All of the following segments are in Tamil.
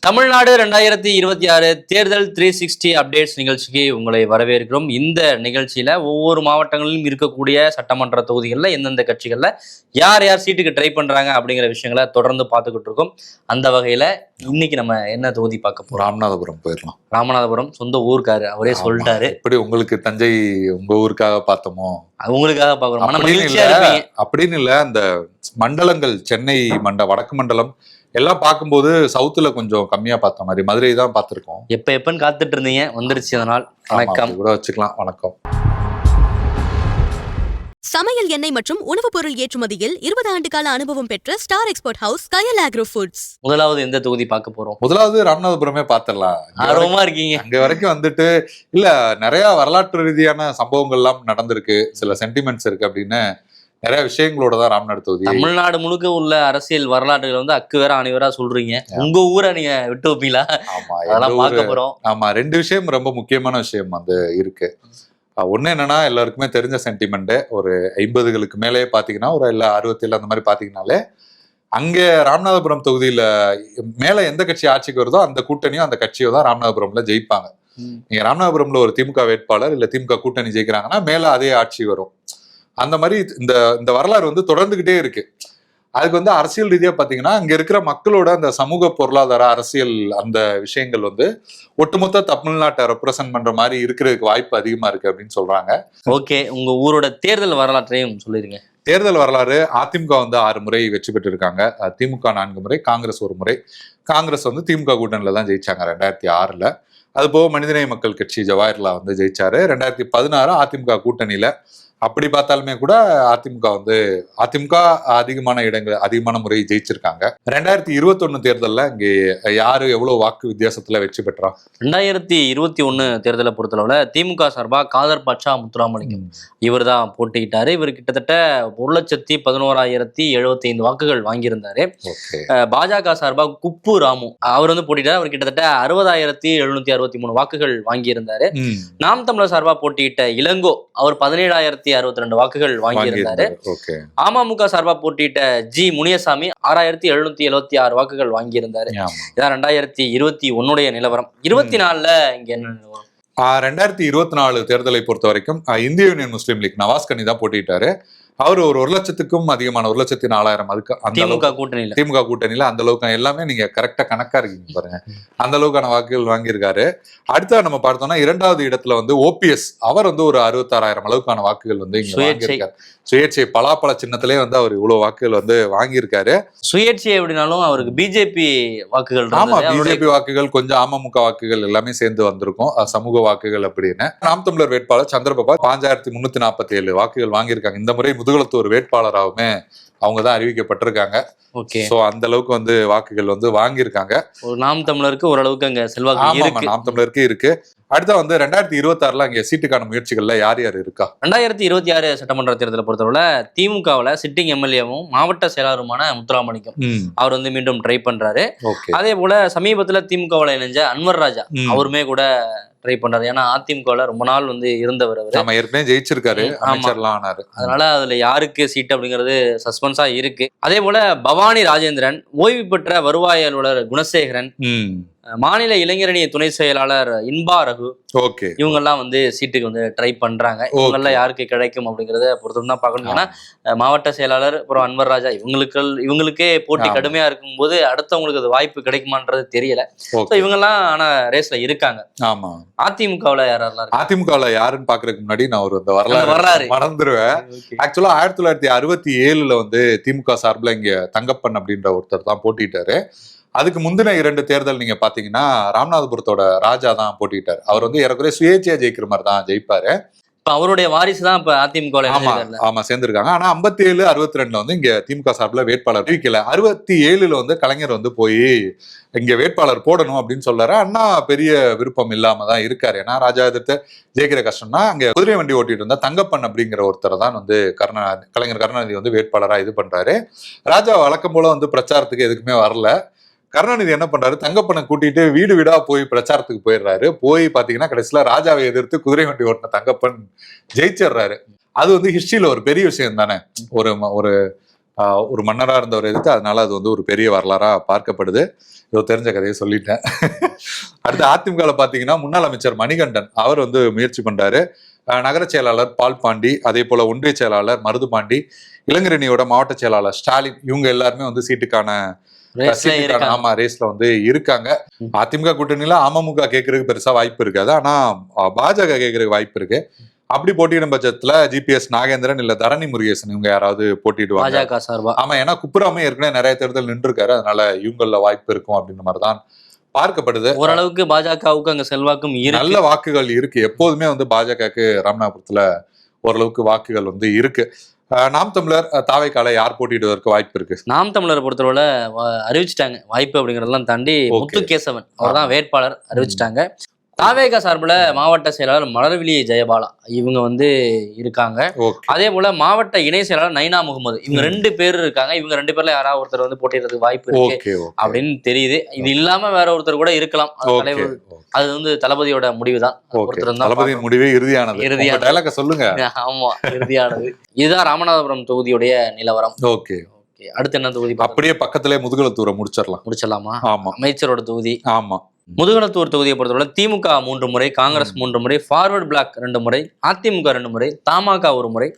தமிழ்நாடு 2026 தேர்தல் 360 அப்டேட்ஸ் நிகழ்ச்சிக்கு உங்களை வரவேற்கிறோம். இந்த நிகழ்ச்சியில ஒவ்வொரு மாவட்டங்களிலும் இருக்கக்கூடிய சட்டமன்ற தொகுதிகளில் எந்தெந்த கட்சிகள்ல யார் யார் சீட்டுக்கு ட்ரை பண்றாங்க அப்படிங்கிற விஷயங்களை தொடர்ந்து பார்த்துக்கிட்டு இருக்கோம். அந்த வகையில இன்னைக்கு நம்ம என்ன தொகுதி பார்க்க போறோம்? ராமநாதபுரம் போயிடலாம். ராமநாதபுரம் சொந்த ஊருக்காரு, அவரே சொல்லிட்டாரு. எப்படி உங்களுக்கு தஞ்சை உங்க ஊருக்காக பார்த்தோமோ உங்களுக்காக பாக்குறோம். அப்படின்னு இல்ல, அந்த மண்டலங்கள் சென்னை வடக்கு மண்டலம் எல்லாம் பார்க்கும்போது சவுத்துல கொஞ்சம் கம்மியா பார்த்த மாதிரி, மதுரை தான் பார்த்திருக்கோம். எப்பன்னு காத்துட்டு இருந்தீங்க, வந்துருச்சு. அதனால் வணக்கம் கூட வச்சுக்கலாம். வணக்கம். சமையல் எண்ணெய் மற்றும் உணவுப் பொருள் ஏற்றுமதியில் 20 ஆண்டு கால அனுபவம் பெற்ற ஸ்டார் எக்ஸ்போர்ட் ஹவுஸ் கயல் ஆக்ரோ ஃபுட்ஸ். முதலாவது எந்த தொகுதி பார்க்க போறோம்? முதலாவது ராமநாதபுரமே பார்த்திடலாம். ஆர்வமா இருக்கீங்க? அங்க வரைக்கும் வந்துட்டு இல்ல, நிறைய வரலாற்று ரீதியான சம்பவங்கள் எல்லாம் நடந்திருக்கு, சில சென்டிமெண்ட்ஸ் இருக்கு அப்படின்னு நிறைய விஷயங்களோட தான் ராமநாடு தொகுதி. தமிழ்நாடு முழுக்க உள்ள அரசியல் வரலாற்றுகள் வந்து அக்கு வேற அனைவரா சொல்றீங்க. உங்க ஊரை நீங்க விட்டு வைப்பீங்களா? ஆமா, அதெல்லாம் பார்க்க போறோம். ஆமா, ரெண்டு விஷயம் ரொம்ப முக்கியமான விஷயம் வந்து இருக்கு. ஒண்ணு என்னன்னா, எல்லாருக்குமே தெரிஞ்ச சென்டிமெண்ட், ஒரு 50களுக்கு மேலே பாத்தீங்கன்னா, ஒரு 67 அந்த மாதிரி பாத்தீங்கன்னாலே அங்க ராமநாதபுரம் தொகுதியில மேல எந்த கட்சி ஆட்சிக்கு வருதோ அந்த கூட்டணியோ அந்த கட்சியோ தான் ராமநாதபுரம்ல ஜெயிப்பாங்க. நீங்க ராமநாதபுரம்ல ஒரு திமுக வேட்பாளர் இல்ல திமுக கூட்டணி ஜெயிக்கிறாங்கன்னா மேல அதே ஆட்சி வரும். அந்த மாதிரி இந்த வரலாறு வந்து தொடர்ந்துகிட்டே இருக்கு. அதுக்கு வந்து அரசியல் ரீதியா பாத்தீங்கன்னா, அங்க இருக்கிற மக்களோட அந்த சமூக பொருளாதார அரசியல் அந்த விஷயங்கள் வந்து ஒட்டுமொத்த தமிழ்நாட்டை ரெப்ரசென்ட் பண்ற மாதிரி இருக்கிறதுக்கு வாய்ப்பு அதிகமா இருக்கு அப்படின்னு சொல்றாங்க. ஓகே, உங்க ஊரோட தேர்தல் வரலாற்றையும் சொல்லிருங்க. தேர்தல் வரலாறு: அதிமுக வந்து 6 முறை வெற்றி பெற்று இருக்காங்க, திமுக 4 முறை, காங்கிரஸ் 1 முறை. காங்கிரஸ் வந்து திமுக கூட்டணியில தான் ஜெயிச்சாங்க 2006. அது போக மனிதநேய மக்கள் கட்சி ஜவாஹர்லா வந்து ஜெயிச்சாரு 2016 அதிமுக கூட்டணியில. அப்படி பார்த்தாலுமே கூட அதிமுக அதிகமான முறை ஜெயிச்சிருக்காங்க. 2021 தேர்தலில் இங்கே யாரு எவ்வளவு வாக்கு வித்தியாசத்துல வெற்றி பெற்றா? 2021 தேர்தலை பொறுத்தளவுல திமுக சார்பா காதர் பாட்சா முத்துராமலிங்கம் இவர் தான் போட்டிக்கிட்டாரு. இவர் கிட்டத்தட்ட 1,11,075 வாக்குகள் வாங்கியிருந்தாரு. பாஜக சார்பா குப்பு ராமு அவர் வந்து போட்டிட்டாரு. அவர் கிட்டத்தட்ட 60,763 வாக்குகள் வாங்கியிருந்தாரு. நாம் தமிழர் சார்பா போட்டியிட்ட இளங்கோ அவர் 17,062 வாக்குகள் வாங்கியிருந்தாரு. அமமுக சார்பா போட்டியிட்ட ஜி முனியசாமி 6,776 வாக்குகள் வாங்கியிருந்தாரு. இதான் 2021 நிலவரம். 24 இங்க என்ன நிலவரம்? 2024 தேர்தலை பொறுத்த வரைக்கும் இந்திய யூனியன் முஸ்லீம் லீக் நவாஸ் கனி தான் போட்டிட்டாரு. அவர் ஒரு 1,00,000க்கும் அதிகமான 1,04,000 அதுக்கு திமுக கூட்டணியில அந்த அளவுக்கு எல்லாமே நீங்க கரெக்டா கணக்கா இருக்கீங்க பாருங்க, அந்த அளவுக்கான வாக்குகள் வாங்கியிருக்காரு. அடுத்த நம்ம பார்த்தோம்னா 2வது இடத்துல வந்து ஓபிஎஸ், அவர் வந்து ஒரு 66,000 அளவுக்கான வாக்குகள் வந்து இங்க வாங்கியிருக்காரு. சுயேட்சை பலாப்பழ சின்னத்திலே வந்து அவர் இவ்வளவு வாக்குகள் வந்து வாங்கியிருக்காரு. சுயேட்சை எப்படினாலும் அவருக்கு பிஜேபி வாக்குகள், ஆமா பிஜேபி வாக்குகள் கொஞ்சம் அமமுக வாக்குகள் எல்லாமே சேர்ந்து வந்திருக்கும், சமூக வாக்குகள் அப்படின்னு. நாம் தமிழர் வேட்பாளர் சந்திரபாபு 5,347 வாக்குகள் வாங்கியிருக்காங்க. இந்த முறை முதுகுளத்தூர் வேட்பாளராகவுமே அவங்க தான் அறிவிக்கப்பட்டிருக்காங்க. சோ அந்த அளவுக்கு வந்து வாக்குகள் வந்து வாங்கியிருக்காங்க. நாம் தமிழருக்கு ஓரளவுக்கு அங்க செல்வாக்கு இருக்கு. நாம் தமிழருக்கு இருக்கு. அடுத்த வந்து 2026 அங்க சீட்டுக்கான முயற்சிகள்ல யார் யார் இருக்கா? 2026 சட்டமன்ற தேர்தலை பொறுத்தவரை திமுகவுல சிட்டிங் எம்எல்ஏவும் மாவட்ட செயலாளருமான முத்துராமலிங்கம் அவர் வந்து மீண்டும் ட்ரை பண்றாரு. அதே போல சமீபத்துல திமுகவுல இணைஞ்ச அன்வர் ராஜா அவருமே கூட ட்ரை பண்றாரு. ஏன்னா அதிமுகவுல ரொம்ப நாள் வந்து இருந்தவர், அவர் ஏற்கனவே ஜெயிச்சிருக்காரு, அமைச்சர்லாம் ஆனாரு. அதனால அதுல யாருக்கு சீட் அப்படிங்கிறது சஸ்பென்ஸா இருக்கு. அதே போல பவானி ராஜேந்திரன், ஓய்வு பெற்ற வருவாய் அலுவலர் குணசேகரன், மாநில இளைஞரணி துணை செயலாளர் இன்பா ரகு, இவங்கெல்லாம் வந்து சீட்டுக்கு வந்து ட்ரை பண்றாங்க. இவங்கெல்லாம் யாருக்கு கிடைக்கும் அப்படிங்கறத பொறுத்து தான் பார்க்கணும். ஏன்னா மாவட்ட செயலாளர் அப்புறம் அன்வர் ராஜா இவங்களுக்கே போட்டி கடுமையா இருக்கும் போது அடுத்தவங்களுக்கு அது வாய்ப்பு கிடைக்குமான்றது தெரியல. இவங்கெல்லாம் ஆனா ரேஸ்ல இருக்காங்க. ஆமா, அதிமுகவுல யாரெல்லாம்? அதிமுகவுல யாருன்னு பாக்குறதுக்கு முன்னாடி நான் ஒரு வரலாறு மறந்துடுவேன். ஆக்சுவலா 1967 வந்து திமுக சார்பில் இங்க தங்கப்பன் அப்படின்ற ஒருத்தர் தான் போட்டிட்டாரு. அதுக்கு முந்தின 2 தேர்தல் நீங்க பாத்தீங்கன்னா ராமநாதபுரத்தோட ராஜா தான் போட்டிட்டாரு. அவர் வந்து ஏறக்குறைய சுயேட்சையா ஜெயிக்கிற மாதிரி தான் ஜெயிப்பாரு. அவருடைய வாரிசு தான் இப்ப அதிமுக சேர்ந்திருக்காங்க. ஆனா 57, 62 வந்து இங்க திமுக சார்பில் வேட்பாளர் அறிவிக்கல. 67 வந்து கலைஞர் வந்து போய் இங்க வேட்பாளர் போடணும் அப்படின்னு சொல்றாரு. அண்ணா பெரிய விருப்பம் இல்லாம தான் இருக்காரு. ஏன்னா ராஜா எதிர்த்து ஜெயிக்கிற கஷ்டம்னா அங்க குதிரை வண்டி ஓட்டிட்டு இருந்தா தங்கப்பன் அப்படிங்கிற ஒருத்தரை தான் வந்து கலைஞர் கருணாநிதி வந்து வேட்பாளரா இது பண்றாரு. ராஜா வழக்கம் போல வந்து பிரச்சாரத்துக்கு எதுக்குமே வரல. கருணாநிதி என்ன பண்றாரு, தங்கப்பனை கூட்டிட்டு வீடு வீடா போய் பிரச்சாரத்துக்கு போயிடுறாரு. போய் பாத்தீங்கன்னா கடைசியில ராஜாவை எதிர்த்து குதிரை வண்டி ஓட்டின தங்கப்பன் ஜெயிச்சிடுறாரு. அது வந்து ஹிஸ்டரியில ஒரு பெரிய விஷயம் தானே, ஒரு மன்னரா இருந்தவர் எதிர்த்து. அதனால அது வந்து ஒரு பெரிய வரலாறா பார்க்கப்படுது. இதோ தெரிஞ்ச கதையை சொல்லிட்டேன். அடுத்து அதிமுக பாத்தீங்கன்னா முன்னாள் அமைச்சர் மணிகண்டன் அவர் வந்து முயற்சி பண்றாரு. நகர செயலாளர் பால் பாண்டி, அதே போல ஒன்றிய செயலாளர் மருது பாண்டி, இளைஞரணியோட மாவட்ட செயலாளர் ஸ்டாலின், இவங்க எல்லாருமே வந்து சீட்டுக்கான ரேஸ்ல வந்து இருக்காங்க. அதிமுக கூட்டணியில அமமுக கேட்கறதுக்கு பெருசா வாய்ப்பு இருக்காது, ஆனா பாஜக கேட்கறதுக்கு வாய்ப்பு இருக்கு. அப்படி போட்டியிடும் பட்சத்துல ஜிபிஎஸ் நாகேந்திரன் இல்ல தரணி முருகேசன் இவங்க யாராவது போட்டிடுவாங்க. ஆமா, ஏன்னா குப்புராமே ஏற்கனவே நிறைய தேர்தல் நின்று இருக்காரு, அதனால இவங்கள வாய்ப்பு இருக்கும் அப்படின்ற மாதிரிதான் பார்க்கப்படுது. ஓரளவுக்கு பாஜகவுக்கு அங்க செல்வாக்கும் நல்ல வாக்குகள் இருக்கு. எப்போதுமே வந்து பாஜகவுக்கு ராமநாதபுரத்துல ஓரளவுக்கு வாக்குகள் வந்து இருக்கு. நாம் தமிழர் தாவேக்கால யார் போட்டியிடுவதற்கு வாய்ப்பு இருக்கு? நாம் தமிழரை பொறுத்தவரை அறிவிச்சிட்டாங்க வாய்ப்பு அப்படிங்கறதெல்லாம் தாண்டி முத்துகேசவன் அவர் தான் வேட்பாளர் அறிவிச்சிட்டாங்க. தாவேகா சார்பில் மாவட்ட செயலாளர் மலர்விழி ஜெயபாலா இவங்க வந்து இருக்காங்க. அதே போல மாவட்ட இணை செயலாளர் நைனா முகமது, இவங்க 2 பேர் இருக்காங்க. இவங்க 2 பேர்ல யாராவது ஒருத்தர் வந்து போட்டியிடறதுக்கு வாய்ப்பு இருக்கு அப்படின்னு தெரியுது. இது இல்லாம வேற ஒருத்தர் கூட இருக்கலாம். தலைவர் அது வந்து தளபதியோட முடிவுதான். தளபதியின் முடிவே இறுதியானது. சொல்லுங்க. ஆமா, இறுதியானது. இதுதான் ராமநாதபுரம் தொகுதியுடைய நிலவரம். ஓகே, அடுத்து என்ன தொகுதி? அப்படியே பக்கத்திலே முதுகுளத்தூரை முடிச்சிடலாமா? ஆமா, அமைச்சரோட தொகுதி. ஆமா, முதுகுளத்தூர் தொகுதியை பொறுத்தவரை திமுக 3 முறை, காங்கிரஸ் 3 முறை, ஃபார்வர்ட் பிளாக் 2 முறை, அதிமுக 2 முறை, தமாக 1 முறை,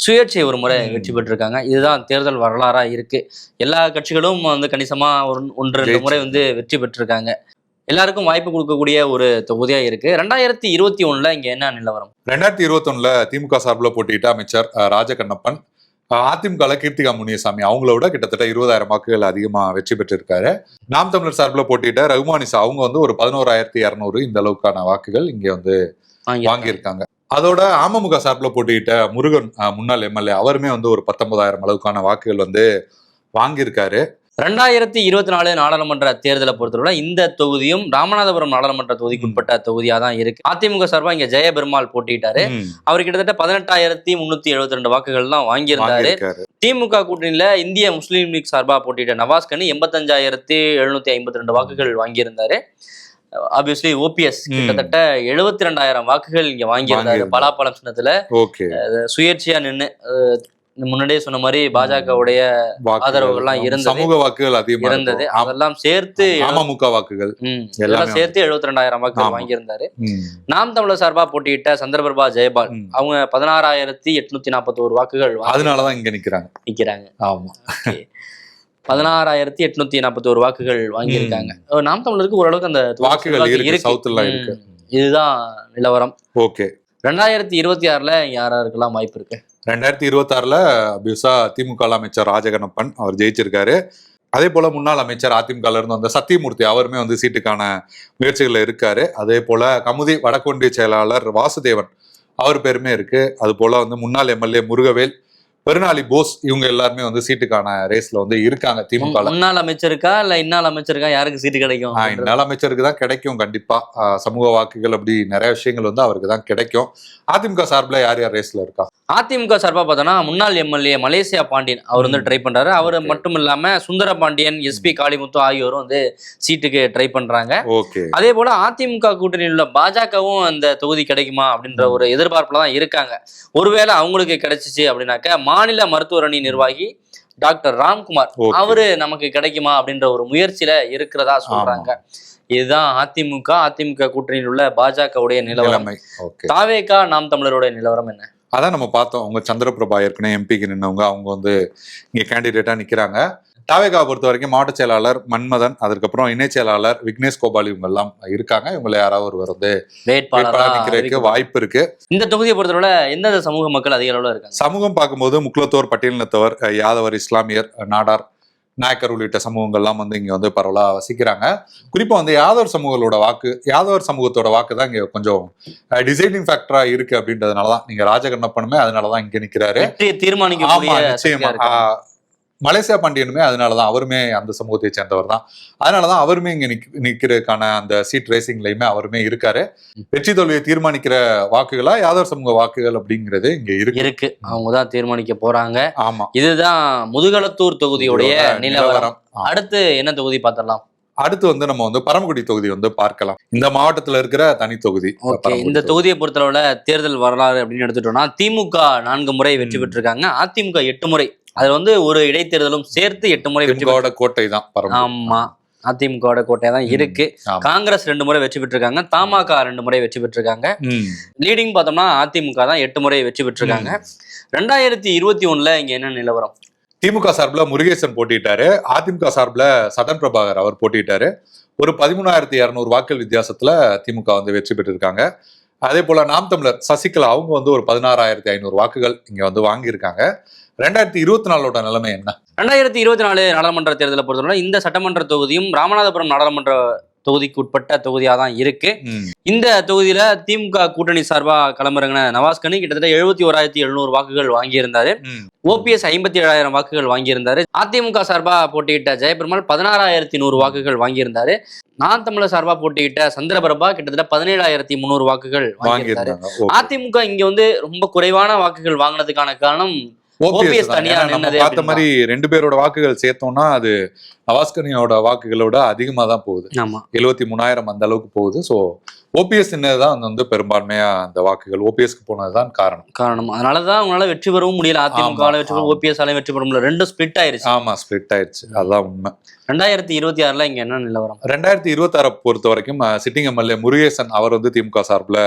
சுயேட்சை 1 முறை வெற்றி பெற்றிருக்காங்க. இதுதான் தேர்தல் வரலாறா இருக்கு. எல்லா கட்சிகளும் வந்து கணிசமா 1-2 முறை வந்து வெற்றி பெற்றிருக்காங்க. எல்லாருக்கும் வாய்ப்பு கொடுக்கக்கூடிய ஒரு தொகுதியா இருக்கு. 2021 இங்க என்ன நிலவரம்? 2021 திமுக சார்பில் போட்டியிட்ட அமைச்சர் ராஜகண்ணப்பன் அதிமுக கீர்த்திகா முனியசாமி அவங்களோட கிட்டத்தட்ட 20,000 வாக்குகள் அதிகமா வெற்றி பெற்றிருக்காரு. நாம் தமிழர் சார்பில் போட்டியிட்ட ரகுமானிசா அவங்க வந்து ஒரு 11,200 இந்த அளவுக்கான வாக்குகள் இங்க வந்து வாங்கியிருக்காங்க. அதோட அமமுக சார்பில் போட்டியிட்ட முருகன் முன்னாள் எம்எல்ஏ அவருமே வந்து ஒரு 19,000 அளவுக்கான வாக்குகள் வந்து வாங்கியிருக்காரு. 2024 நாடாளுமன்ற தேர்தலை பொறுத்தவரை இந்த தொகுதியும் ராமநாதபுரம் நாடாளுமன்ற தொகுதிக்கு உட்பட்ட தொகுதியா தான் இருக்கு. அதிமுக சார்பா இங்க ஜெயபெருமாள் போட்டிட்டாரு. அவர் கிட்டத்தட்ட 18,372 வாக்குகள் தான் வாங்கியிருந்தாரு. திமுக கூட்டணியில இந்திய முஸ்லீம் லீக் சார்பா போட்டிட்ட நவாஸ்கனி 85,752 வாக்குகள் வாங்கியிருந்தாரு. ஆப்வியஸ்லி ஓபிஎஸ் கிட்டத்தட்ட 72,000 வாக்குகள் இங்க வாங்கியிருந்தாரு. பலாப்பழம் சின்னத்துல சுயேட்சையா நின்று முன்னாடியே சொன்ன மாதிரி பாஜகவுடைய ஆதரவுகள்லாம் இருந்தது, சமூக வாக்குகள் அதிகமா இருந்தது. அதெல்லாம் சேர்த்து அமமுக வாக்குகள் எல்லாம் சேர்த்து 72,000 வாக்குகள் வாங்கியிருந்தாரு. நாம் தமிழர் சார்பா போட்டியிட்ட சந்திரபிரபா ஜெயபால் அவங்க 16,841 வாக்குகள், அதனாலதான் இங்க நிக்கிறாங்க. ஆமா, 16,841 வாக்குகள் வாங்கியிருக்காங்க. நாம் தமிழருக்கு ஓரளவுக்கு அந்த வாக்குகள் இருக்கு. இதுதான் நிலவரம். ஓகே, 2026 யாராருக்கெல்லாம் வாய்ப்பு இருக்கு? 2026 திமுக அமைச்சர் ராஜகண்ணப்பன் அவர் ஜெயிச்சிருக்காரு. அதே போல முன்னாள் அமைச்சர் அதிமுக இருந்து வந்த சத்தியமூர்த்தி அவருமே வந்து சீட்டுக்கான முயற்சிகள்ல இருக்காரு. அதே போல கமுதி வடக்கு ஒன்றிய செயலாளர் வாசுதேவன் அவர் பேருமே இருக்கு. அது போல வந்து முன்னாள் எம்எல்ஏ முருகவேல், பெருநாளி போஸ் இவங்க எல்லாருமே வந்து சீட்டுக்கான ரேஸ்ல வந்து இருக்காங்க. திமுக முன்னாள் அமைச்சருக்கா இல்ல இன்னாள் அமைச்சருக்கா யாருக்கு சீட்டு கிடைக்கும்? இன்னாள் அமைச்சருக்கு தான் கிடைக்கும் கண்டிப்பா. சமூக வாக்குகள் அப்படி நிறைய விஷயங்கள் வந்து அவருக்கு தான் கிடைக்கும். அதிமுக சார்பில் யார் யார் ரேஸ்ல இருக்கா? அதிமுக சார்பா பார்த்தோன்னா முன்னாள் எம்எல்ஏ மலேசியா பாண்டியன் அவர் வந்து ட்ரை பண்றாரு. அவர் மட்டும் இல்லாம சுந்தர பாண்டியன், எஸ்பி காளிமுத்து ஆகியோரும் வந்து சீட்டுக்கு ட்ரை பண்றாங்க. அதே போல அதிமுக கூட்டணியில் உள்ள பாஜகவும் அந்த தொகுதி கிடைக்குமா அப்படின்ற ஒரு எதிர்பார்ப்புல தான் இருக்காங்க. ஒருவேளை அவங்களுக்கு கிடைச்சிச்சு அப்படின்னாக்க மாநில மருத்துவர் அணி நிர்வாகி டாக்டர் ராம்குமார் அவரு நமக்கு கிடைக்குமா அப்படின்ற ஒரு முயற்சியில இருக்கிறதா சொல்றாங்க. இதுதான் அதிமுக கூட்டணியில் உள்ள பாஜகவுடைய நிலவரம். தாவேகா நாம் தமிழருடைய நிலவரம் என்ன? அதான் நம்ம பார்த்தோம். அவங்க சந்திரபிரபா ஏற்கனவே எம்பிக்கு நின்னவங்க, அவங்க வந்து இங்க கேண்டிடேட்டா நிக்கிறாங்க. தாவேகாவை பொறுத்த வரைக்கும் மாவட்ட செயலாளர் மன்மதன், அதுக்கப்புறம் இணை செயலாளர் விக்னேஷ் கோபால் இவங்க எல்லாம் இருக்காங்க. இவங்களை யாராவது ஒருவர் வந்து வேட்பாளராக நிக்கிறதுக்கு வாய்ப்பு இருக்கு. இந்த தொகுதியை பொறுத்தவரை எந்தெந்த சமூக மக்கள் அதிக அளவுல இருக்காங்க? சமூகம் பார்க்கும்போது முக்குலத்தோர், பட்டியலினத்தவர், யாதவர், இஸ்லாமியர், நாடார், நாயக்கர் உள்ளிட்ட சமூகங்கள்லாம் வந்து இங்க வந்து பரவலா வசிக்கிறாங்க. குறிப்பா வந்து யாதவர் சமூகத்தோட வாக்கு தான் இங்க கொஞ்சம் டிசைடிங் ஃபேக்டரா இருக்கு. அப்படின்றதுனாலதான் நீங்க ராஜகண்ணப்பனுமே அதனாலதான் இங்க நிக்கிறாரு. தீர்மானிக்க மலேசியா பாண்டியனுமே அதனாலதான், அவருமே அந்த சமூகத்தை சேர்ந்தவர் தான். அதனாலதான் அவருமே இங்க நிக்கிறதுக்கான அந்த சீட் ரேசிங்லயுமே அவருமே இருக்காரு. வெற்றி தோல்வியை தீர்மானிக்கிற வாக்குகளா யாதவர் சமூக வாக்குகள் அப்படிங்கிறது இங்க இருக்கு. அவங்கதான் தீர்மானிக்க போறாங்க. ஆமா, இதுதான் முதுகளத்தூர் தொகுதியுடைய நிலவரம். அடுத்து என்ன தொகுதி பார்த்தலாம்? அடுத்து வந்து நம்ம வந்து பரமக்குடி தொகுதி வந்து பார்க்கலாம். இந்த மாவட்டத்துல இருக்கிற தனி தொகுதி. இந்த தொகுதியை பொறுத்தளவுல தேர்தல் வரலாறு அப்படின்னு எடுத்துட்டோம்னா திமுக 4 முறை வெற்றி பெற்றிருக்காங்க. அதிமுக 8 முறை. அதுல வந்து ஒரு இடைத்தேர்தலும் சேர்த்து 8 முறை வெற்றி கோட்டை தான். ஆமா, அதிமுகவோட கோட்டையா தான் இருக்கு. காங்கிரஸ் 2 முறை வெற்றி பெற்றிருக்காங்க, தமாக 2 முறை வெற்றி பெற்றிருக்காங்க. லீடிங் பார்த்தோம்னா அதிமுக தான் 8 முறை வெற்றி பெற்றிருக்காங்க. 2021 இங்க என்ன நிலவரம்? திமுக சார்பில் முருகேசன் போட்டிட்டாரு, அதிமுக சார்பில் சதன் பிரபாகர் அவர் போட்டிட்டாரு. ஒரு 13,200 வாக்குகள் வித்தியாசத்துல திமுக வந்து வெற்றி பெற்றிருக்காங்க. அதே போல நாம் தமிழர் சசிகலா அவங்க வந்து ஒரு 16,500 வாக்குகள் இங்க வந்து வாங்கியிருக்காங்க. 2024 நிலைமை என்ன? 2024 நாடாளுமன்ற தேர்தலை பொறுத்தவரை இந்த சட்டமன்ற தொகுதியும் ராமநாதபுரம் நாடாளுமன்ற தொகுதிக்கு உட்பட்ட தொகுதியா தான் இருக்கு. இந்த தொகுதியில திமுக கூட்டணி சார்பா களமிறங்கின நவாஸ்கனி கிட்டத்தட்ட 71,700 வாக்குகள் வாங்கியிருந்தாரு. ஓபிஎஸ் 57,000 வாக்குகள் வாங்கியிருந்தாரு. அதிமுக சார்பா போட்டியிட்ட ஜெயபெருமாள் 16,100 வாக்குகள் வாங்கியிருந்தாரு. நான் தமிழர் சார்பா போட்டியிட்ட சந்திரபிரபா கிட்டத்தட்ட 17,300 வாக்குகள் வாங்கியிருந்தாரு. அதிமுக இங்க வந்து ரொம்ப குறைவான வாக்குகள் வாங்கினதுக்கான காரணம் ஓபிஎஸ் தனியா பார்த்த மாதிரி 2 பேரோட வாக்குகள் சேர்த்தோம்னா அது நவாஸ்கனியோட வாக்குகளோட அதிகமா தான் போகுது. 73,000 அந்த அளவுக்கு போகுது. ஸோ ஓபிஎஸ் தான் வந்து பெரும்பான்மையா அந்த வாக்குகள் ஓபிஎஸ்க்கு போனதுதான் காரணம். அதனாலதான் அவங்களால வெற்றி பெறவும் முடியல. அதிமுக வெற்றி பெறும், ஓபிஎஸ் வெற்றி பெற முடியல. 2 ஸ்பிளிட் ஆயிருச்சு. ஆமா, ஸ்பிளிட் ஆயிருச்சு. அதுதான் உண்மை. 2026 இங்க என்ன நிலவரம்? 2026 பொறுத்த வரைக்கும் சிட்டிங் எம்எல்ஏ முருகேசன் அவர் வந்து திமுக சார்பில்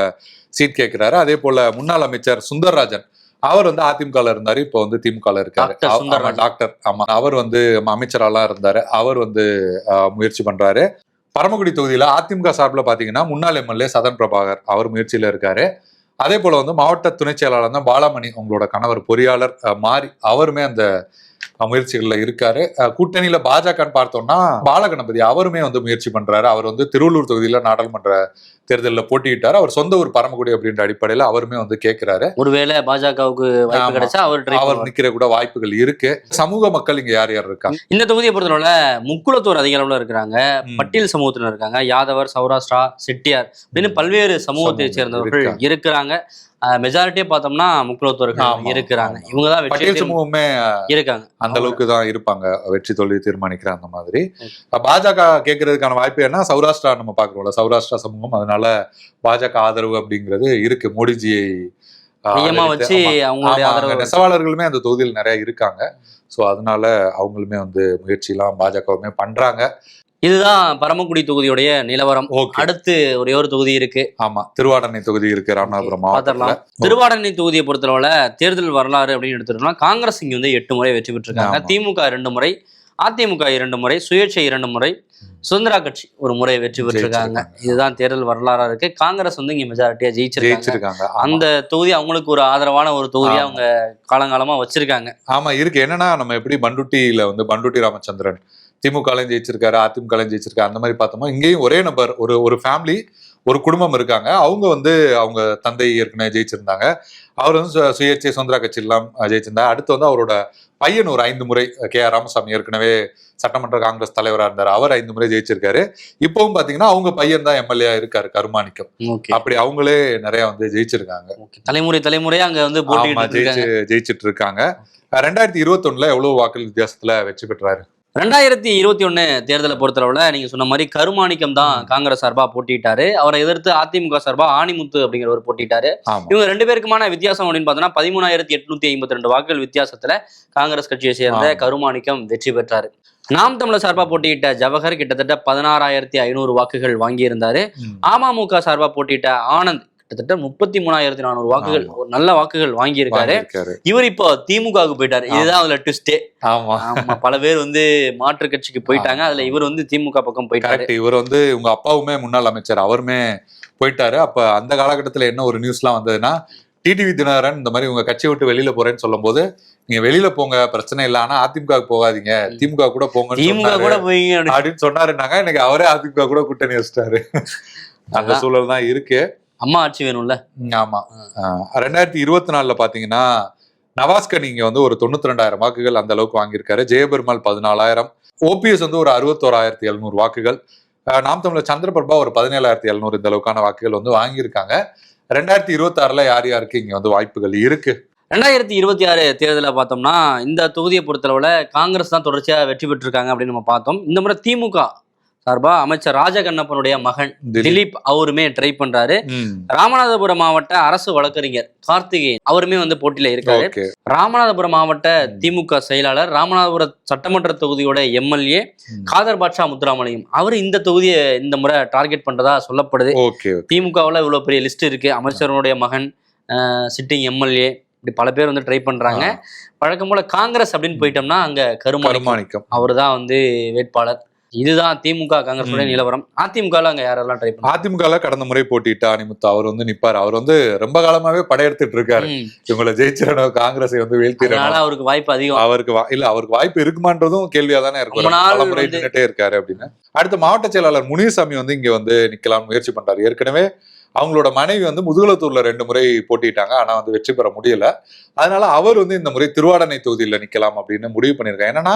சீட் கேட்கிறாரு. அதே போல முன்னாள் அமைச்சர் சுந்தர்ராஜன் அவர் வந்து அதிமுக இருந்தாரு, இப்போ வந்து திமுக இருக்காரு. டாக்டர், ஆமா, அவர் வந்து அமைச்சராலாம் இருந்தாரு. அவர் வந்து முயற்சி பண்றாரு. பரமக்குடி தொகுதியில அதிமுக சார்பில் பாத்தீங்கன்னா முன்னாள் எம்எல்ஏ சதன் பிரபாகர் அவர் முயற்சியில இருக்காரு. அதே போல வந்து மாவட்ட துணை செயலாளர் தான் பாலாமணி, உங்களோட கணவர் பொறியாளர் மாறி, அவருமே அந்த முயற்சிகள்ல இருக்காரு. கூட்டணியில பாஜகன்னு பார்த்தோம்னா பாலகணபதி அவருமே வந்து முயற்சி பண்றாரு. அவர் வந்து திருவள்ளூர் தொகுதியில நாடாளுமன்ற தேர்தலில் போட்டியிட்டாரு. அவர் சொந்த ஊர் பரமக்குடி அப்படின்ற அடிப்படையில அவருமே வந்து கேட்கிறாரு. ஒருவேளை பாஜகவுக்கு வாய்ப்பு கிடைச்சா அவர் நிக்கிற கூட வாய்ப்புகள் இருக்கு. சமூக மக்கள் இங்க யார் யார் இருக்காங்க? இந்த தொகுதியை பொறுத்தவரை முக்குளத்தோர் அதிக அளவுல இருக்கிறாங்க, பட்டியல் சமூகத்தினர் இருக்காங்க, யாதவர், சௌராஷ்டிரா, செட்டியார் அப்படின்னு பல்வேறு சமூகத்தை சேர்ந்தவர்கள் இருக்கிறாங்க. மெஜாரிட்டியே பார்த்தோம்னா முக்குளத்தோர்கள் இருக்கிறாங்க. இவங்கதான் வெற்றி சமூகமே இருக்காங்க, அந்த அளவுக்கு தான் இருப்பாங்க. வெற்றி தோல்வி தீர்மானிக்கிற அந்த மாதிரி பாஜக கேட்கறதுக்கான வாய்ப்பு என்ன? சௌராஷ்டிரா நம்ம பாக்குறோம்ல, சௌராஷ்டிரா சமூகம், அதனால பாஜக ஆதரவு அப்படிங்கிறது இருக்கு. மோடிஜியை வச்சு அவங்க நெசவாளர்களுமே அந்த தொகுதியில் நிறைய இருக்காங்க. ஸோ அதனால அவங்களுமே வந்து முயற்சி எல்லாம் பாஜகவுமே பண்றாங்க. இதுதான் பரமக்குடி தொகுதியுடைய நிலவரம். அடுத்து ஒரே ஒரு தொகுதி இருக்கு. ஆமா, திருவாடனை தொகுதி இருக்கு ராமநாதபுரம் மாவட்டத்துல. திருவாடனை தொகுதியை பொறுத்தளவுல தேர்தல் வரலாறு அப்படின்னு எடுத்துட்டோம்னா காங்கிரஸ் இங்க வந்து 8 முறை வெற்றி பெற்றிருக்காங்க. திமுக 2 முறை, அதிமுக 2 முறை, சுயேட்சை 2 முறை, சுதந்திரா கட்சி 1 முறை வெற்றி பெற்றிருக்காங்க. இதுதான் தேர்தல் வரலாறா இருக்கு. காங்கிரஸ் வந்து இங்க மெஜாரிட்டியா ஜெயிச்சிருக்காங்க. அந்த தொகுதி அவங்களுக்கு ஒரு ஆதரவான ஒரு தொகுதியா அவங்க காலங்காலமா வச்சிருக்காங்க. ஆமா, இருக்கு. என்னன்னா நம்ம எப்படி பண்டுட்டியில வந்து பண்டுட்டி ராமச்சந்திரன் திமுகலையும் ஜெயிச்சிருக்காரு, அதிமுகலையும் ஜெயிச்சிருக்காரு. அந்த மாதிரி பார்த்தோம்னா இங்கேயும் ஒரே நபர், ஒரு ஃபேமிலி, ஒரு குடும்பம் இருக்காங்க. அவங்க வந்து அவங்க தந்தை ஏற்கனவே ஜெயிச்சிருந்தாங்க. அவர் வந்து சுயேட்சை சுதந்திரா கட்சி எல்லாம் ஜெயிச்சிருந்தார். அடுத்து வந்து அவரோட பையன் ஒரு 5 முறை, KR ராமசாமி ஏற்கனவே சட்டமன்ற காங்கிரஸ் தலைவராக இருந்தார், அவர் 5 முறை ஜெயிச்சிருக்காரு. இப்பவும் பாத்தீங்கன்னா அவங்க பையன் தான் எம்எல்ஏ இருக்காரு, கருமாணிக்கம். அப்படி அவங்களே நிறைய வந்து ஜெயிச்சிருக்காங்க. தலைமுறை அங்க வந்து ஜெயிச்சிட்டு இருக்காங்க. 2021 எவ்வளவு வாக்குகள் வித்தியாசத்துல வெற்றி பெற்றாரு? 2021 தேர்தலை பொறுத்தளவுல நீங்க சொன்ன மாதிரி கருமாணிக்கம் தான் காங்கிரஸ் சார்பா போட்டிட்டாரு. அவரை எதிர்த்து அதிமுக சார்பா ஆணிமுத்து அப்படிங்கிறவர் போட்டிட்டாரு. இவங்க 2 பேருக்குமான வித்தியாசம் அப்படின்னு பார்த்தோம்னா 13,852 வாக்குகள் வித்தியாசத்துல காங்கிரஸ் கட்சியை சேர்ந்த கருமாணிக்கம் வெற்றி பெற்றாரு. நாம் தமிழர் சார்பா போட்டியிட்ட ஜவஹர் கிட்டத்தட்ட 16,500 வாக்குகள் வாங்கியிருந்தாரு. அமமுக சார்பா போட்டியிட்ட ஆனந்த் கிட்டத்தட்ட 33,400 வாக்குகள், நல்ல வாக்குகள் வாங்கியிருக்காரு. இவர் இப்போ திமுகவுக்கு போயிட்டாரு. இதுதான் அதுல ட்விஸ்டே. ஆமா, பல பேர் வந்து மாற்று கட்சிக்கு போயிட்டாங்க, அதுல இவர் வந்து திமுக பக்கம் போயிட்டாரு. இவர் வந்து உங்க அப்பாவுமே முன்னாள் அமைச்சர், அவருமே போயிட்டாரு. அப்ப அந்த காலகட்டத்துல என்ன ஒரு நியூஸ்லாம் வந்ததுன்னா, டிடிவி தினகரன் இந்த மாதிரி உங்க கட்சியை விட்டு வெளியில போறேன்னு சொல்லும் போது, நீங்க வெளியில போங்க பிரச்சனை இல்லை, ஆனா அதிமுக போகாதீங்க, திமுக கூட போங்க அப்படின்னு சொன்னாருன்னாங்க. எனக்கு அவரே அதிமுக கூட கூட்டணி வச்சிட்டாரு. அந்த சூழல் தான் இருக்கு. அம்மா ஆட்சி வேணும்ல. ஆமா, 2024 பாத்தீங்கன்னா நவாஸ்கனி இங்க வந்து ஒரு 92,000 வாக்குகள் அந்த அளவுக்கு வாங்கியிருக்காரு. ஜெயபெருமாள் 14,000, ஓபிஎஸ் வந்து ஒரு 61,700 வாக்குகள், நாம் தமிழர் சந்திரபிரபா ஒரு 17,700 இந்த அளவுக்கான வாக்குகள் வந்து வாங்கியிருக்காங்க. 2026 யார் யாருக்கு இங்க வந்து வாய்ப்புகள் இருக்கு? 2026 தேர்தலை பார்த்தோம்னா இந்த தொகுதியை பொறுத்தளவுல காங்கிரஸ் தான் தொடர்ச்சியா வெற்றி பெற்றிருக்காங்க அப்படின்னு நம்ம பார்த்தோம். இந்த முறை திமுக சார்பா அமைச்சர் ராஜகண்ணப்பனுடைய மகன் திலீப். திலீப் அவருமே ட்ரை பண்றாரு. ம். ராமநாதபுரம் மாவட்ட அரசு வழக்கறிஞர் கார்த்திகேயன் அவருமே வந்து போட்டியில இருக்காரு. ஓகே. ராமநாதபுரம் மாவட்ட திமுக செயலாளர், ராமநாதபுரம் சட்டமன்ற தொகுதியோட எம்எல்ஏ காதர் பாட்ஷா முத்துராமலிங்கம் அவர் இந்த தொகுதியை இந்த முறை டார்கெட் பண்றதா சொல்லப்படுது. ஓகே. திமுகவுல இவ்வளவு பெரிய லிஸ்ட் இருக்கு. அமைச்சருடைய மகன், சிட்டிங் எம்எல்ஏ, இப்படி பல பேர் வந்து ட்ரை பண்றாங்க. வழக்கம் போல காங்கிரஸ் அப்படின்னு போயிட்டோம்னா அங்க கருமாணிக்கம் அவரு தான் வந்து வேட்பாளர். இதுதான் திமுக காங்கிரஸ் நிலவரம். அதிமுகல அங்க யாரெல்லாம் ட்ரை பண்ண? அதிமுகல கடந்த முறை போட்டிட்ட அனிமுத்து அவர் வந்து நிப்பாரு. அவர் வந்து ரொம்ப காலமாவே படையெடுத்துட்டு இருக்காரு. இவங்களை ஜெயிச்சிடணும், காங்கிரஸை வந்து வீழ்த்திடணும். அவருக்கு வாய்ப்பு அதிகம். அவருக்கு வாய்ப்பு இருக்குமான்றதும் கேள்வியா தானே இருக்கும். பல முறை நின்னுட்டே இருக்காரு அப்படின்னு. அடுத்த மாவட்ட செயலாளர் முனிசாமி வந்து இங்க வந்து நிக்கலாம் முயற்சி பண்றாரு. ஏற்கனவே அவங்களோட மனைவி வந்து முதுகுளத்தூர்ல 2 முறை போட்டிட்டாங்க. ஆனா வந்து வெற்றி பெற முடியல. அதனால அவர் வந்து இந்த முறை திருவாடனை தொகுதியில நிக்கலாம் அப்படின்னு முடிவு பண்ணிருக்காங்க. என்னன்னா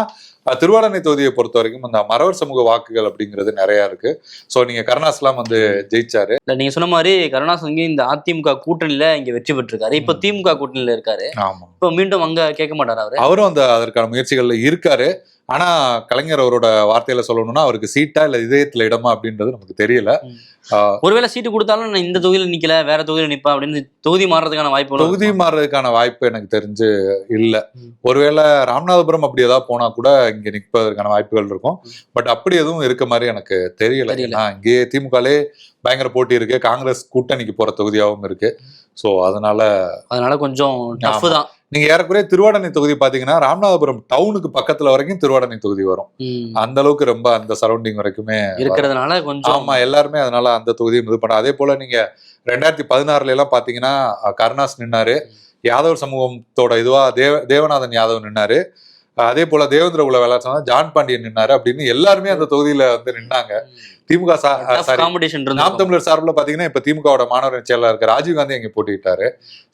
திருவாடனை தொகுதியை பொறுத்த வரைக்கும் அந்த மறவர் சமூக வாக்குகள் அப்படிங்கிறது நிறைய இருக்கு. சோ நீங்க கருணாஸ்லாம் வந்து ஜெயிச்சாரு. நீங்க சொன்ன மாதிரி கருணாஸ் இந்த அதிமுக கூட்டணியில இங்க வெற்றி பெற்றிருக்காரு. இப்ப திமுக கூட்டணியில இருக்காரு. ஆமா. இப்ப மீண்டும் அங்க கேட்க மாட்டாரு. அவரும் அதற்கான முயற்சிகள்ல இருக்காரு. ஆனா கலைஞர் அவரோட வார்த்தையில சொல்லணும்னா அவருக்கு சீட்டா இல்ல இதயத்துல இடமா அப்படின்றது நமக்கு தெரியல. ஒருவேளை சீட்டு கொடுத்தாலும் நான் இந்த தொகுதியில நிக்கல, வேற தொகுதியில நிப்பா அப்படின்னு தொகுதி மாறுறதுக்கான வாய்ப்பு எனக்கு தெரிஞ்சு இல்ல. ஒருவேளை ராமநாதபுரம் அப்படி ஏதாவது போனா கூட இங்க நிற்பதற்கான வாய்ப்புகள் இருக்கும். பட் அப்படி எதுவும் இருக்க மாதிரி எனக்கு தெரியல. இங்கேயே திமுகலே பயங்கர போட்டி இருக்கு. காங்கிரஸ் கூட்டணிக்கு போற தொகுதியாகவும் இருக்கு. சோ அதனால கொஞ்சம் டஃப் தான். நீங்க ஏறக்குறைய திருவாடனை தொகுதி பாத்தீங்கன்னா ராமநாதபுரம் டவுனுக்கு பக்கத்துல வரைக்கும் திருவாடனை தொகுதி வரும். அந்த அளவுக்கு ரொம்ப அந்த சரௌண்டிங் வரைக்குமே இருக்கிறதுனால கொஞ்சம் ஆமா எல்லாருமே அதனால அந்த தொகுதியும் இது பண்ண. அதே போல நீங்க 2016 எல்லாம் பாத்தீங்கன்னா கருணாஸ் நின்னாரு. யாதவ் சமூகத்தோட இதுவா தேவநாதன் யாதவ் நின்னாரு. அதே போல தேவேந்திர குல வேளாண் ஜான் பாண்டியன் நின்னாரு அப்படின்னு எல்லாருமே அந்த தொகுதியில வந்து நின்னாங்க. திமுக நாம் தமிழர் சார்பில் பாத்தீங்கன்னா இப்ப திமுகவோட மாணவர் செயலாளர் இருக்க ராஜீவ்காந்தி அங்க போட்டிட்டாரு.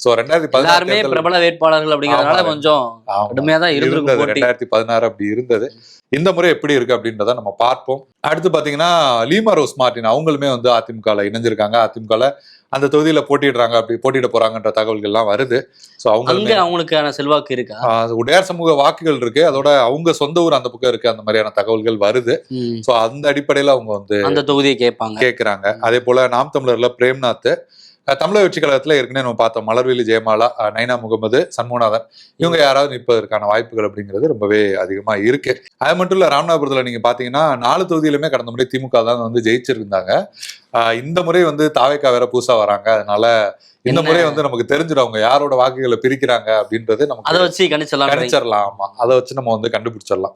சோ 2016 பிரபல வேட்பாளர்கள் அப்படிங்கறதுனால கொஞ்சம் கடுமையா தான் இருந்தது. 2016 அப்படி இருந்தது. இந்த முறை எப்படி இருக்கு அப்படின்றத நம்ம பார்ப்போம். அடுத்து பாத்தீங்கன்னா லீமா ரோஸ் மார்டின் அவங்களுமே வந்து அதிமுகல இணைஞ்சிருக்காங்க. அதிமுகல அந்த தொகுதியில போட்டியிட போறாங்கன்ற தகவல்கள் எல்லாம் வருது. சோ அவங்களுக்கான செல்வாக்கு இருக்கா? உடையார் சமூக வாக்குகள் இருக்கு. அதோட அவங்க சொந்த ஊர் அந்த பக்கம் இருக்கு. அந்த மாதிரியான தகவல்கள் வருது. சோ அந்த அடிப்படையில அவங்க வந்து அந்த தொகுதியை கேட்கறாங்க. அதே போல நாம் தமிழர்ல பிரேம்நாத், தமிழக வெற்றி கழகத்துல ஏற்கனவே நம்ம பார்த்தோம் மலர்வேலி ஜெயமாலா, நைனா முகமது, சண்முகநாதன் இவங்க யாராவது நிற்பதற்கான வாய்ப்புகள் அப்படிங்கிறது ரொம்பவே அதிகமா இருக்கு. அது மட்டும் இல்ல ராமநாதபுரத்துல நீங்க பாத்தீங்கன்னா 4 தொகுதியிலுமே கடந்த முறை திமுக தான் வந்து ஜெயிச்சிருந்தாங்க. இந்த முறை வந்து தாவேக்கா வேற புதுசா வராங்க. அதனால இந்த முறை வந்து நமக்கு தெரிஞ்சிடும் அவங்க யாரோட வாக்குகளை பிரிக்கிறாங்க அப்படின்றது நமக்கு அதை வச்சு கணிச்சிடலாம். ஆமா, அதை வச்சு நம்ம வந்து கண்டுபிடிச்சிடலாம்.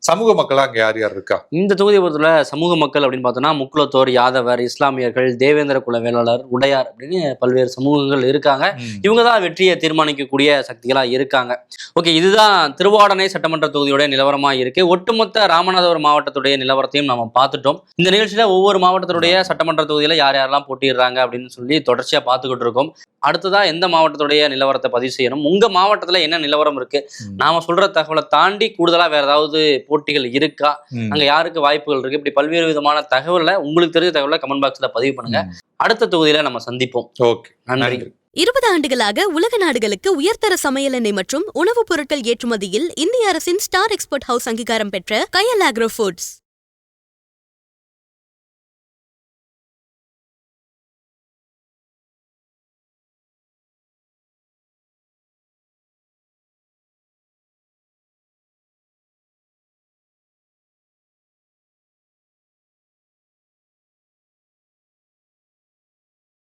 சமூக மக்கள் அங்க யார் யார் இருக்கா இந்த தொகுதியை பொறுத்தவரை? சமூக மக்கள் அப்படின்னு பார்த்தோம்னா முக்குலத்தோர், யாதவர், இஸ்லாமியர்கள், தேவேந்திர குல வேளாளர், உடையார் அப்படின்னு பல்வேறு சமூகங்கள் இருக்காங்க. இவங்க தான் வெற்றியை தீர்மானிக்கக்கூடிய சக்திகளா இருக்காங்க. ஓகே, இதுதான் திருவாடனை சட்டமன்ற தொகுதியோட நிலவரமா இருக்கு. ஒட்டுமொத்த ராமநாதபுரம் மாவட்டத்துடைய நிலவரத்தையும் நம்ம பார்த்துட்டோம். இந்த நிகழ்ச்சியில ஒவ்வொரு மாவட்டத்துடைய சட்டமன்ற தொகுதியில யார் யாரெல்லாம் போட்டிடுறாங்க அப்படின்னு சொல்லி தொடர்ச்சியா பார்த்துக்கிட்டு இருக்கோம். அடுத்ததா எந்த மாவட்டத்துடைய நிலவரத்தை பதிவு செய்யணும், உங்க மாவட்டத்துல என்ன நிலவரம் இருக்கு, நாம சொல்ற தகவலை தாண்டி கூடுதலா வேற ஏதாவது போட்டிகள் இருக்கா, அங்க யாருக்கு வாய்ப்புகள் இருக்கு, இப்படி பல்வேறு விதமான தகவலை உங்களுக்கு தெரிஞ்ச தகவலை கமெண்ட் பாக்ஸ்ல பதிவு பண்ணுங்க. அடுத்த தொகுதியில நம்ம சந்திப்போம். ஓகே, நன்றி. 20 ஆண்டுகளாக உலக நாடுகளுக்கு உயர்தர சமையல் எண்ணெய் மற்றும் உணவுப் பொருட்கள் ஏற்றுமதியில் இந்திய அரசின் ஸ்டார் எக்ஸ்போர்ட் ஹவுஸ் அங்கீகாரம் பெற்ற கயல் ஆக்ரோ ஃபுட்ஸ்.